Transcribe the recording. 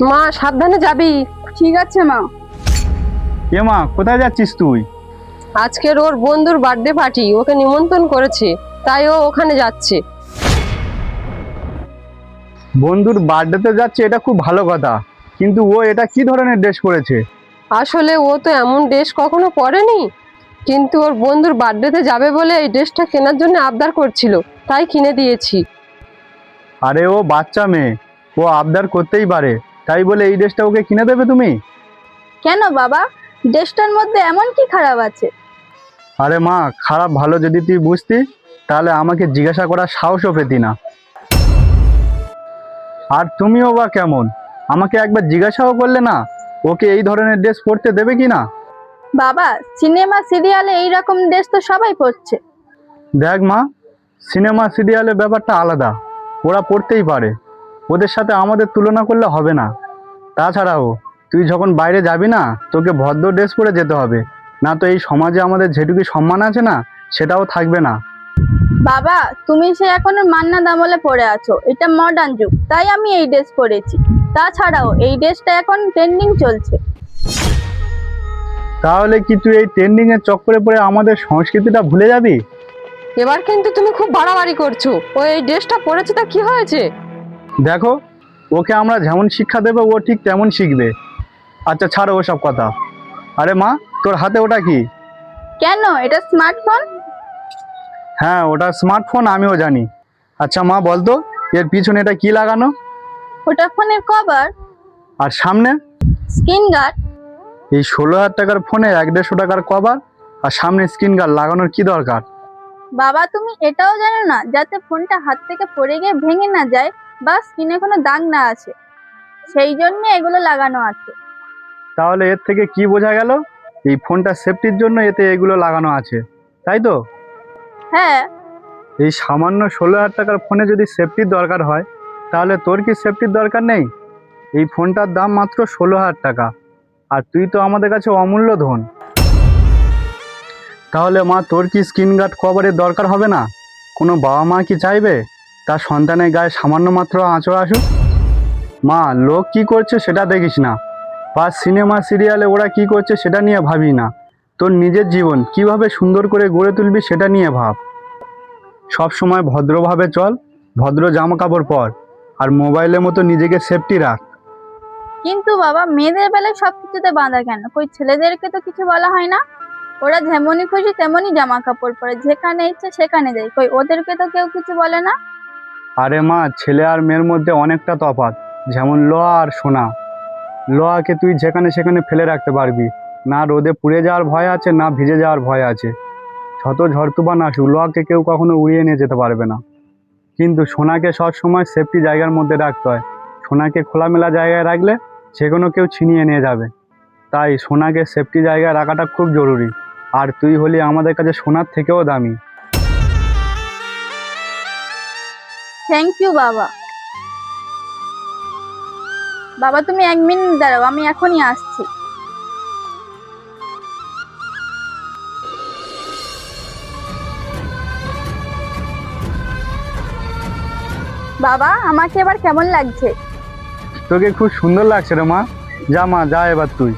মা সাবধানে যাবি। ঠিক আছে মা। এ মা, কোথায় যাচ্ছিস তুই? আজকের ওর বন্ধুর বার্থডে পার্টি, ওকে নিমন্ত্রণ করেছে, তাই ও ওখানে যাচ্ছে। বন্ধুর বার্থডেতে যাচ্ছে, এটা খুব ভালো কথা, কিন্তু ও এটা কি ধরনের ড্রেস পরেছে? আসলে ও তো এমন ড্রেস কখনো পরেনি, কিন্তু ওর বন্ধুর বার্থডেতে যাবে বলে এই ড্রেসটা কেনার জন্য আবদার করছিল, তাই কিনে দিয়েছি। আরে ও বাচ্চা মেয়ে, ও আবদার করতেই পারে, তাই বলে এই ড্রেসটা ওকে কিনে দেবে তুমি? কেন বাবা, ড্রেসটার মধ্যে এমন কি খারাপ আছে? আরে মা, খারাপ ভালো যদি তুই বুঝতি তাহলে আমাকে জিজ্ঞাসা করার সাহসও পেতি না। আর তুমিও বা কেমন, আমাকে একবার জিজ্ঞাসাও করলে না ওকে এই ধরনের ড্রেস পরতে দেবে কি না? বাবা, সিনেমা সিরিয়ালে এইরকম ড্রেস তো সবাই পরছে। দেখ মা, সিনেমা সিরিয়ালের ব্যাপারটা আলাদা, ওরা পড়তেই পারে, ওদের সাথে আমাদের তুলনা করলে হবে না। তাছাড়াও তুই যখন বাইরে যাবি না, তোকে ভদ্র ড্রেস পরে যেতে হবে, না তো এই সমাজে আমাদের যেটুকু সম্মান আছে না সেটাও থাকবে না। বাবা, তুমি সে এখনো মান্না দামলে পরে আছো, এটা মডার্ন যুগ, তাই আমি এই ড্রেস পরেছি। তাছাড়াও এই ড্রেসটা এখন ট্রেন্ডিং চলছে। তাহলে কি তুই এই ট্রেন্ডিং এর চক্করে পড়ে আমাদের সংস্কৃতিটা ভুলে যাবি? এবার কিন্তু তুমি খুব বাড়াবাড়ি করছো। ও এই ড্রেসটা পরেছে তা কি হয়েছে? দেখো, ওকে আমরা যেমন শিক্ষা দেবো ও ঠিক তেমন শিখবে। আচ্ছা ছাড়ো ওসব কথা। আরে মা, তোর হাতে ওটা কি? কেন, এটা স্মার্টফোন। হ্যাঁ, ওটা স্মার্টফোন, আমিও জানি। আচ্ছা মা, বলতো এর পিছনে এটা কি লাগানো? ওটা ফোনের কভার। আর সামনে? Screen guard. এই 16,000 টাকার ফোনে 150 টাকার কভার আর সামনে স্ক্রিন গার্ড লাগানোর কি দরকার? বাবা, তুমি এটাও জানো না যাতে ফোনটা হাত থেকে পড়ে গিয়ে ভেঙে না যায় বা স্ক্রিনে কোনো দাগ না আছে, সেই জন্য এগুলো লাগানো আছে। তাহলে এর থেকে কি বোঝা গেল? এই ফোনটা সেফটির জন্য এতে এগুলো লাগানো আছে, তাই তো? হ্যাঁ। এই সামান্য 16,000 টাকার ফোনে যদি সেফটির দরকার হয়, তাহলে তোর কি সেফটির দরকার নেই? এই ফোনটার দাম মাত্র 16,000 টাকা, আর তুই তো আমাদের কাছে অমূল্য ধন। তাহলে মা, তোর কি স্ক্রিন গার্ড কভারের দরকার হবে না? কোনো বাবা মা কি চাইবে তার সন্তানের গায়ে সামান্য মাত্র আঁচড় আসুক? মা, লোক কি করছে সেটা দেখিস না, বা সিনেমা সিরিয়ালে ওরা কি করছে সেটা নিয়ে ভাবি না। তোর নিজের জীবন কিভাবে সুন্দর করে গড়ে তুলবি সেটা নিয়ে ভাব। সব সময় ভদ্রভাবে চল, ভদ্র জামা কাপড় পর, আর মোবাইলের মতো নিজেকে সেফটি রাখ। কিন্তু বাবা, মেয়েদের বেলায় সবকিছুতে বাঁধা কেন? কই ছেলেদেরকে তো কিছু বলা হয় না? ওরা যেমনই খুশি তেমনই জামা কাপড় পরে, যেখানে ইচ্ছে সেখানে যায়, কই ওদেরকে তো কেউ কিছু বলে না? আরে মা, ছেলে আর মেয়ের মধ্যে অনেকটা তফাৎ, যেমন লোহা আর সোনা। লোহাকে তুই যেখানে সেখানে ফেলে রাখতে পারবি না, রোদে পুড়ে যাওয়ার ভয় আছে না ভিজে যাওয়ার ভয় আছে। যত ঝড় তুফান আসুক, লোহাকে কেউ কখনো উড়িয়ে নিয়ে যেতে পারবে না। কিন্তু সোনাকে সবসময় সেফটি জায়গার মধ্যে রাখতে হয়। সোনাকে খোলামেলা জায়গায় রাখলে যে কোনো কেউ ছিনিয়ে নিয়ে যাবে। তাই সোনাকে সেফটি জায়গায় রাখাটা খুব জরুরি। আর তুই হলি আমাদের কাছে সোনার থেকেও দামি। থ্যাংক ইউ বাবা। বাবা, তুমি 1 মিনিট দাঁড়াও, আমি এখনই আসছি। বাবা, আমাকে এবার কেমন লাগছে? তোকে খুব সুন্দর লাগছে রে মা। যা মা, যা এবার তুই।